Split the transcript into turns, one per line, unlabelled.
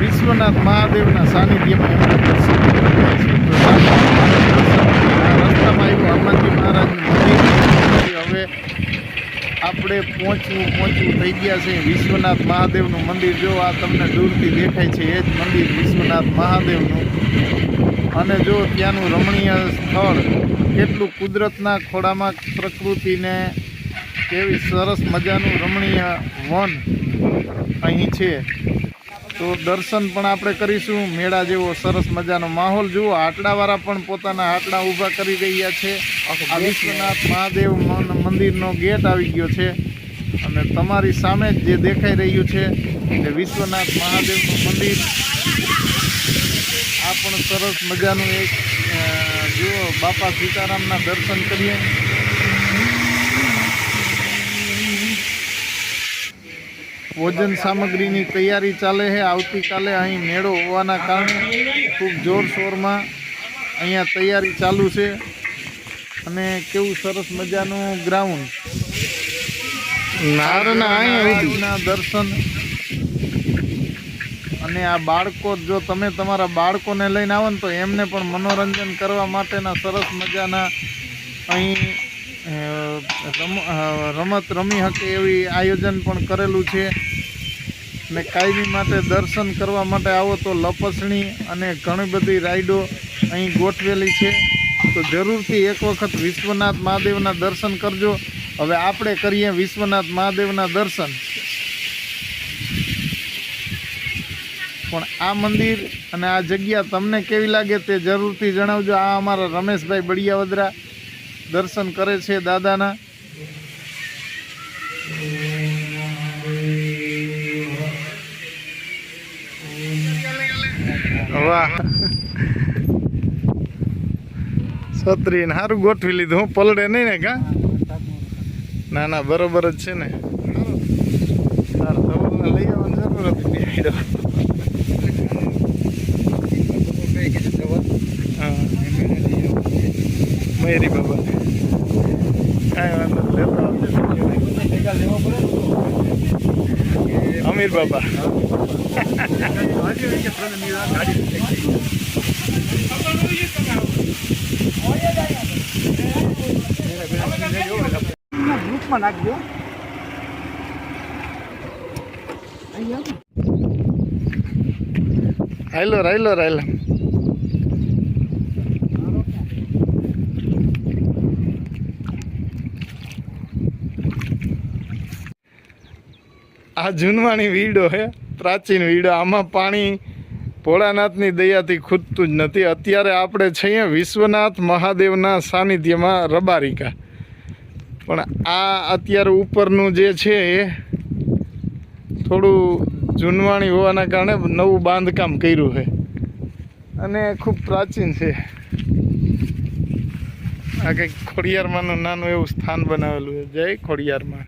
વિશ્વનાથ મહાદેવના સાનિધ્યમાં એમને દર્શન કરવા જાય છે. તો રસ્તામાં આવ્યું હનુમાનજી મહારાજનું મંદિર. હવે આપણે પહોંચવું થઈ ગયા છે વિશ્વનાથ મહાદેવનું મંદિર. જો આ તમને દૂરથી દેખાય છે એ જ મંદિર વિશ્વનાથ મહાદેવનું. અને જો ત્યાંનું રમણીય સ્થળ, કેટલું કુદરતના ખોળામાં પ્રકૃતિને કેવી સરસ મજાનું રમણીય વન અહીં છે. તો દર્શન પણ આપણે કરીશું. મેળા જેવો સરસ મજાનો માહોલ જુઓ. આટડાવાળા પણ પોતાના આટડા ઊભા કરી રહ્યા છે. આ વિશ્વનાથ મહાદેવ મંદિરનો ગેટ આવી ગયો છે અને તમારી સામે જ જે દેખાઈ રહ્યું છે એ વિશ્વનાથ મહાદેવનું મંદિર. આ પણ સરસ મજાનું એક જુઓ, બાપા સીતારામના દર્શન કરીએ. ભોજન સામગ્રીની તૈયારી ચાલે છે. આવતીકાલે અહીં મેળો હોવાના કારણે ખૂબ જોરશોરમાં અહીંયા તૈયારી ચાલુ છે. અને કેવું સરસ મજાનું ગ્રાઉન્ડ. નારના દર્શન. અને આ બાળકો, જો તમે તમારા બાળકોને લઈને આવો ને તો એમને પણ મનોરંજન કરવા માટેના સરસ મજાના અહીં રમત રમી શકે એવી આયોજન પણ કરેલું છે. ને કાયમી માટે દર્શન કરવા માટે આવો તો લપસણી અને ઘણી બધી રાઈડો અહીં ગોઠવેલી છે. તો જરૂરથી એક વખત વિશ્વનાથ મહાદેવના દર્શન કરજો. હવે આપણે કરીએ વિશ્વનાથ મહાદેવના દર્શન. પણ આ મંદિર અને આ જગ્યા તમને કેવી લાગે તે જરૂરથી જણાવજો. આ અમારા રમેશભાઈ બળિયાવદરા દર્શન કરે છે દાદાના. વાહ, છત્રીને સારું ગોઠવી લીધું. હું પલડે નહીં ને? કા ના ના, બરોબર જ છે ને. સારું, લઈ આવવાની જરૂર હતી. હા, મયુરી બાબા કાંઈ વાંધો લેતા અમીર બાબા.
ગ્રુપમાં નાખજો.
રાયલો રાયલો રાયલા. આ જૂનવાણી વીડો હે, પ્રાચીન વીડો. આમાં પાણી ભોળાનાથની દયાથી ખૂટતું જ નથી. અત્યારે આપણે છીએ વિશ્વનાથ મહાદેવના સાનિધ્યમાં રબારિકા. પણ આ અત્યારે ઉપરનું જે છે એ થોડું જૂનવાણી હોવાના કારણે નવું બાંધકામ કર્યું છે અને ખૂબ પ્રાચીન છે. આ કંઈક ખોડિયારમાંનું નાનું એવું સ્થાન બનાવેલું છે. જય ખોડિયારમાં.